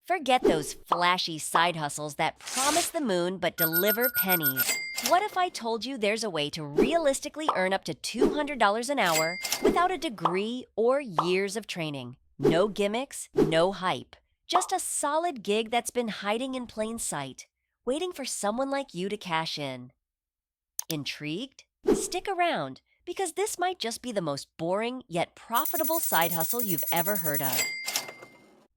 Forget those flashy side hustles that promise the moon but deliver pennies. What if I told you there's a way to realistically earn up to $200 an hour without a degree or years of training? No gimmicks, no hype. Just a solid gig that's been hiding in plain sight, waiting for someone like you to cash in. Intrigued? Stick around, because this might just be the most boring yet profitable side hustle you've ever heard of.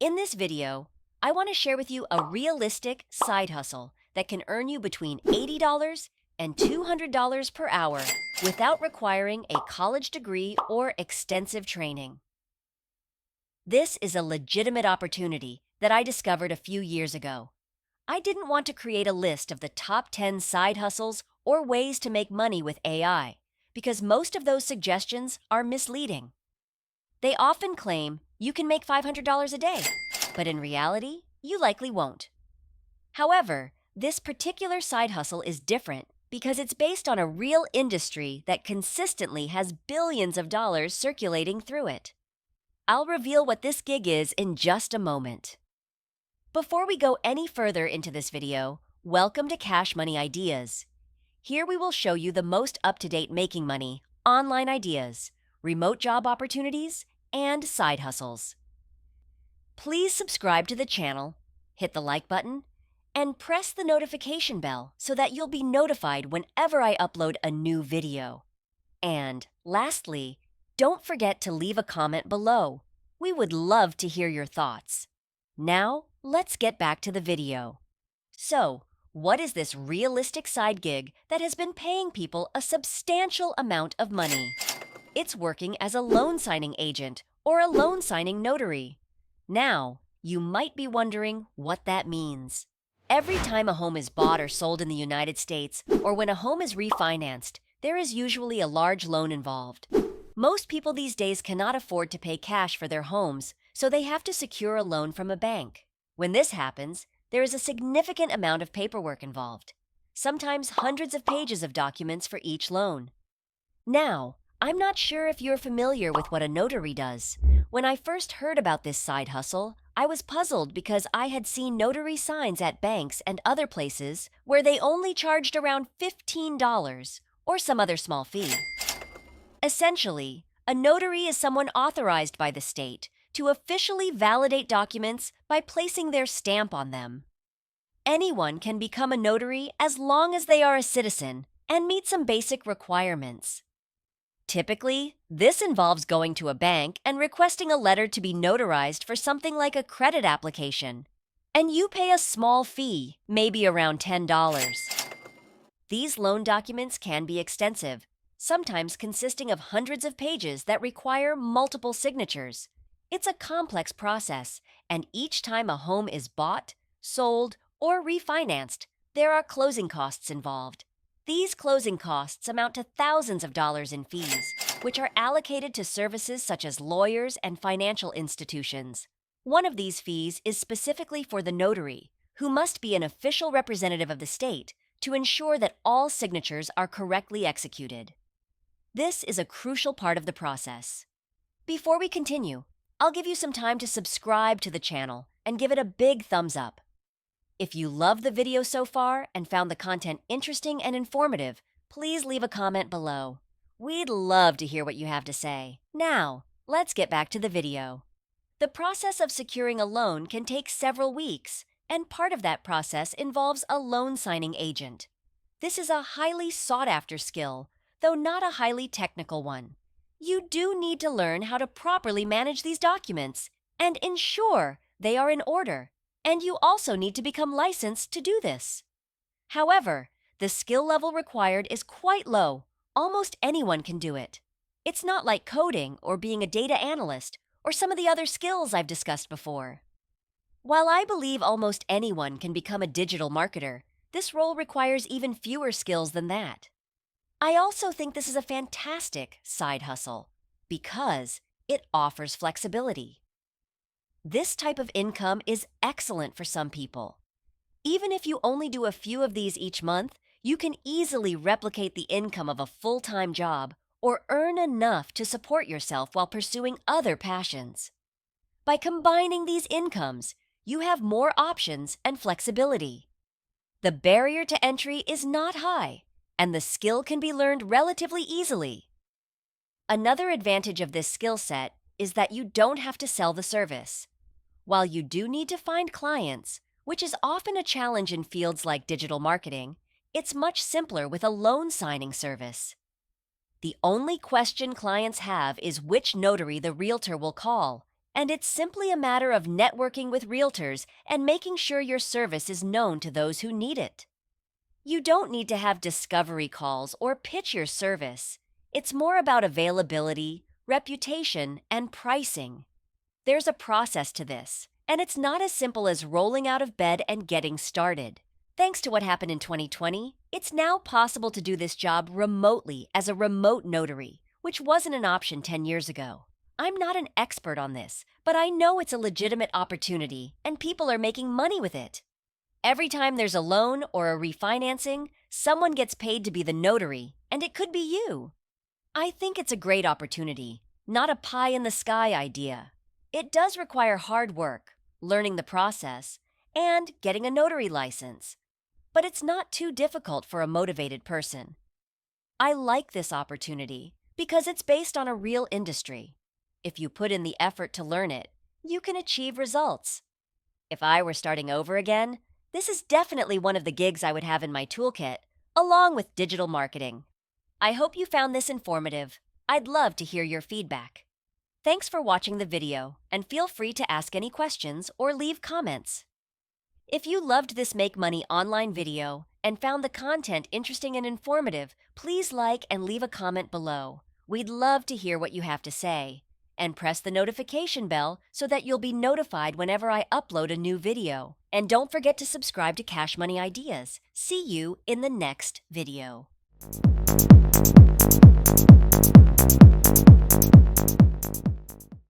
In this video, I want to share with you a realistic side hustle that can earn you between $80 and $200 per hour without requiring a college degree or extensive training. This is a legitimate opportunity that I discovered a few years ago. I didn't want to create a list of the top 10 side hustles or ways to make money with AI, because most of those suggestions are misleading. They often claim you can make $500 a day, but in reality, you likely won't. However, this particular side hustle is different because it's based on a real industry that consistently has billions of dollars circulating through it. I'll reveal what this gig is in just a moment. Before we go any further into this video, welcome to Cash Money Ideas. Here we will show you the most up-to-date making money, online ideas, remote job opportunities, and side hustles. Please subscribe to the channel, hit the like button, and press the notification bell so that you'll be notified whenever I upload a new video. And lastly, don't forget to leave a comment below. We would love to hear your thoughts. Now, let's get back to the video. So, what is this realistic side gig that has been paying people a substantial amount of money? It's working as a loan signing agent or a loan signing notary. Now, you might be wondering what that means. Every time a home is bought or sold in the United States, or when a home is refinanced, there is usually a large loan involved. Most people these days cannot afford to pay cash for their homes, so they have to secure a loan from a bank. When this happens, there is a significant amount of paperwork involved, sometimes hundreds of pages of documents for each loan. Now, I'm not sure if you're familiar with what a notary does. When I first heard about this side hustle, I was puzzled because I had seen notary signs at banks and other places where they only charged around $15 or some other small fee. Essentially, a notary is someone authorized by the state to officially validate documents by placing their stamp on them. Anyone can become a notary as long as they are a citizen and meet some basic requirements. Typically, this involves going to a bank and requesting a letter to be notarized for something like a credit application, and you pay a small fee, maybe around $10. These loan documents can be extensive, sometimes consisting of hundreds of pages that require multiple signatures. It's a complex process, and each time a home is bought, sold, or refinanced, there are closing costs involved. These closing costs amount to thousands of dollars in fees, which are allocated to services such as lawyers and financial institutions. One of these fees is specifically for the notary, who must be an official representative of the state to ensure that all signatures are correctly executed. This is a crucial part of the process. Before we continue, I'll give you some time to subscribe to the channel and give it a big thumbs up. If you love the video so far and found the content interesting and informative, please leave a comment below. We'd love to hear what you have to say. Now, let's get back to the video. The process of securing a loan can take several weeks, and part of that process involves a loan signing agent. This is a highly sought-after skill, though not a highly technical one. You do need to learn how to properly manage these documents and ensure they are in order. And you also need to become licensed to do this. However, the skill level required is quite low. Almost anyone can do it. It's not like coding or being a data analyst or some of the other skills I've discussed before. While I believe almost anyone can become a digital marketer, this role requires even fewer skills than that. I also think this is a fantastic side hustle because it offers flexibility. This type of income is excellent for some people. Even if you only do a few of these each month, you can easily replicate the income of a full-time job or earn enough to support yourself while pursuing other passions. By combining these incomes, you have more options and flexibility. The barrier to entry is not high, and the skill can be learned relatively easily. Another advantage of this skill set is that you don't have to sell the service. While you do need to find clients, which is often a challenge in fields like digital marketing, it's much simpler with a loan signing service. The only question clients have is which notary the realtor will call, and it's simply a matter of networking with realtors and making sure your service is known to those who need it. You don't need to have discovery calls or pitch your service. It's more about availability, reputation, and pricing. There's a process to this, and it's not as simple as rolling out of bed and getting started. Thanks to what happened in 2020, it's now possible to do this job remotely as a remote notary, which wasn't an option 10 years ago. I'm not an expert on this, but I know it's a legitimate opportunity, and people are making money with it. Every time there's a loan or a refinancing, someone gets paid to be the notary, and it could be you. I think it's a great opportunity, not a pie-in-the-sky idea. It does require hard work, learning the process, and getting a notary license. But it's not too difficult for a motivated person. I like this opportunity because it's based on a real industry. If you put in the effort to learn it, you can achieve results. If I were starting over again, this is definitely one of the gigs I would have in my toolkit, along with digital marketing. I hope you found this informative. I'd love to hear your feedback. Thanks for watching the video, and feel free to ask any questions or leave comments. If you loved this Make Money online video and found the content interesting and informative, please like and leave a comment below. We'd love to hear what you have to say. And press the notification bell so that you'll be notified whenever I upload a new video. And don't forget to subscribe to Cash Money Ideas. See you in the next video.